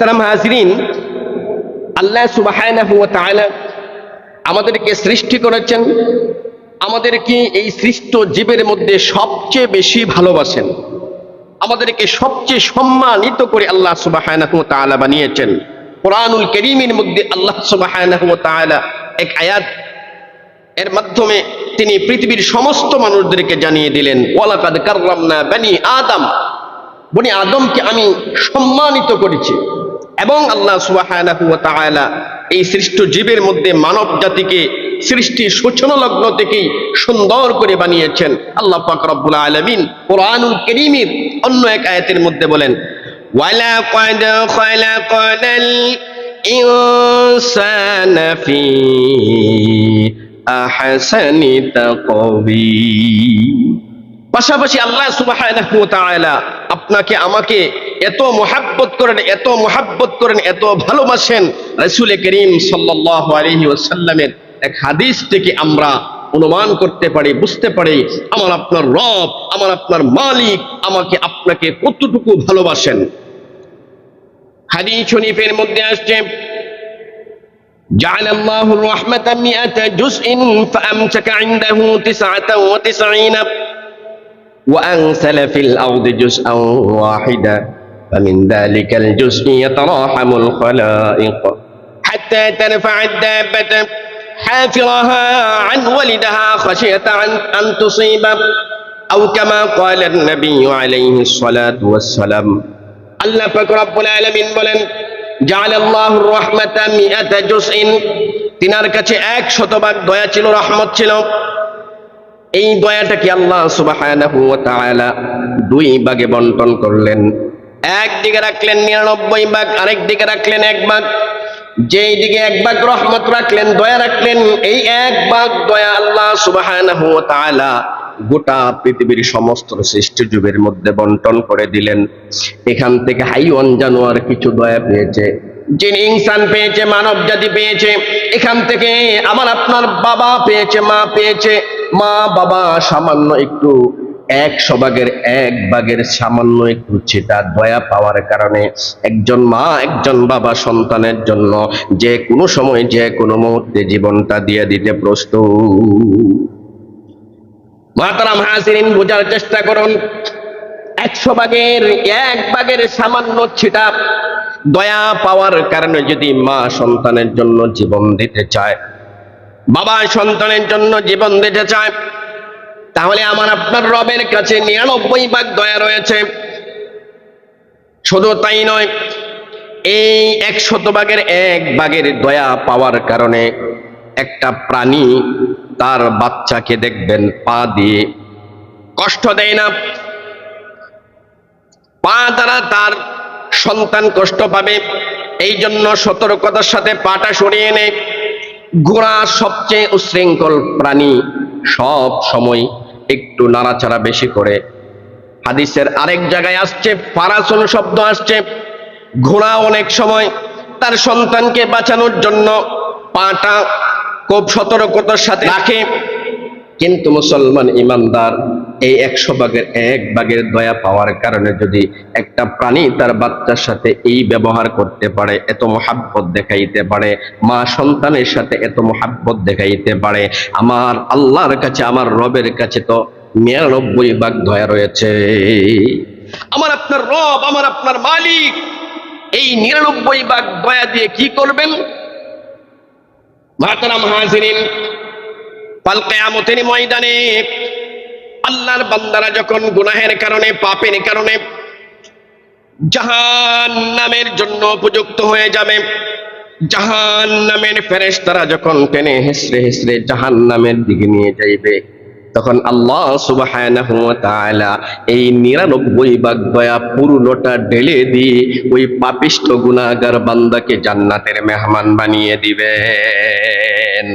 মোহতারাম হাজরিন, আল্লাহ সুবহানাহু ওয়া তাআলা আমাদেরকে সৃষ্টি করেছেন, আমাদেরকে এই সৃষ্ট জীবের মধ্যে সবচেয়ে বেশি ভালোবাসেন, আমাদেরকে সবচেয়ে সম্মানিত করে আল্লাহ সুবহানাহু ওয়া তাআলা বানিয়েছেন। কোরআনুল কারীমের মধ্যে আল্লাহ সুবহানাহু ওয়া তাআলা এক আয়াত এর মাধ্যমে তিনি পৃথিবীর সমস্ত মানুষদেরকে জানিয়ে দিলেন, ওয়ালাকাদ কাররামনা বনি আদম, বনি আদমকে আমি সম্মানিত করেছি। এবং আল্লাহ সুবহানাহু ওয়া তাআলা এই সৃষ্ট জীবের মধ্যে মানব জাতিকে সৃষ্টির সূচনা লগ্ন থেকেই সুন্দর করে বানিয়েছেন। আল্লাহ পাক রব্বুল আলামিন কোরআনুল কারীমের অন্য এক আয়াতের মধ্যে বলেন, ওয়ালাকাদ খালাকানাল ইনসানা ফি আহসানি তাকওয়িম। পাশাপাশি আল্লাহ সুবহানাহু ওয়া তাআলা আপনাকে আমাকে এত মুহাব্বত করেন, এত মুহাব্বত করেন, এত ভালোবাসেন। রাসূল করিম সাল্লাল্লাহু আলাইহি ওয়াসাল্লামের এক হাদিস থেকে আমরা অনুমান করতে পারি, বুঝতে পারি আমার আপনার রব, আমার আপনার মালিক আমাকে আপনাকে কতটুকু ভালোবাসেন। হাদিস শরীফের মধ্যে আসছে, جعل الله الرحمة 100 جزء فأمسك عنده 99 وأنزل في الأرض جزءا واحدا فمن ذلك الجزء يتراحم الخلائق حتى ترفع الدابة حافرها عن ولدها خشية أن تصيبه أو كما قال النبي عليه الصلاة والسلام। الله رب العالمين বলেন, জাআল আল্লাহুর রাহমাতা 100 জুজইন, তিনার কাছে 100 ভাগ দয়া ছিল, রহমত ছিল। এই দয়াটাকে আল্লাহ সুবহানাহু ওয়া তাআলা 2 ভাগে বন্টন করলেন। একদিকে রাখলেন 99 ভাগ, আরেক দিকে রাখলেন 1 ভাগ। যেই দিকে 1 ভাগ রহমত রাখলেন, দয়া রাখলেন, এই 1 ভাগ দয়া আল্লাহ সুবহানাহু ওয়া তাআলা গোটা পৃথিবীর সমস্ত সৃষ্টি জীবের মধ্যে বন্টন করে দিলেন। এখান থেকে হাইওয়ান জানোয়ার কিছু দয়া পেয়েছে, যিনি ইনসান পেয়েছে, মানব জাতি পেয়েছে। এখান থেকে আমার আপনার বাবা পেয়েছে, মা পেয়েছে। মা বাবা সামান্য একটু 100 ভাগের 1 ভাগের সামান্য একটু ছিটা দয়া পাওয়ার কারণে একজন মা, একজন বাবা সন্তানের জন্য যে কোনো সময়, যে কোনো মুহূর্তে জীবনটা দিয়ে দিতে প্রস্তুত। মুহতারাম হাজিরিন, বোঝার চেষ্টা করুন, 100 ভাগের 1 ভাগের সামান্য ছিটা দয়া পাওয়ার কারণে যদি মা সন্তানের জন্য জীবন দিতে চায়, বাবা সন্তানের জন্য জীবন দিতে চায়, তাহলে আমার আপনার রবের কাছে 99 ভাগ দয়া রয়েছে। শুধু তাই নয়, এই 100 ভাগের 1 ভাগের দয়া পাওয়ার কারণে একটা প্রাণী তার বাচ্চাকে দেখবেন পা দিয়ে কষ্ট দেয় না, পা দ্বারা তার সন্তান কষ্ট পাবে, এই জন্য সতর্কতার সাথে পাটা সরিয়ে নেয়। ঘোড়া সবচেয়ে উশৃঙ্খল প্রাণী, সব সময় একটু নাড়াচাড়া বেশি করে। হাদিসের আরেক জায়গায় আসছে, ফারাসুন শব্দ আসছে। ঘোড়া অনেক সময় তার সন্তানকে বাঁচানোর জন্য পাটা খুব সতর্কতার সাথে রাখে। কিন্তু মুসলমান ইমানদার এই 100 ভাগের 1 ভাগের দয়া পাওয়ার কারণে যদি একটা প্রাণী তার বাচ্চার সাথে এই ব্যবহার করতে পারে, এত মহাব্বত দেখাইতে পারে, মা সন্তানের সাথে এত মহাব্বত দেখাইতে পারে, আমার আল্লাহর কাছে, আমার রবের কাছে তো 99 ভাগ দয়া রয়েছে। আমার আপনার রব, আমার আপনার মালিক এই 99 ভাগ দয়া দিয়ে কি করবেন? মুহতারাম হাজিরিন, কাল কিয়ামতের ময়দানে আল্লাহর বান্দারা যখন গুনাহের কারণে, পাপের কারণে জাহান্নামের জন্য উপযুক্ত হয়ে যাবে, জাহান্নামের ফেরেশতারা যখন টেনে হেসড়ে হেসড়ে জাহান্নামের দিকে নিয়ে যাইবে, তখন আল্লাহ সুবহানাহু ওয়া তাআলা এই 99 ভাগ দয়া পুরোটা ঢেলে দিয়ে ওই পাপিষ্ঠ গুনাহগার বান্দাকে জান্নাতের মেহমান বানিয়ে দিবেন।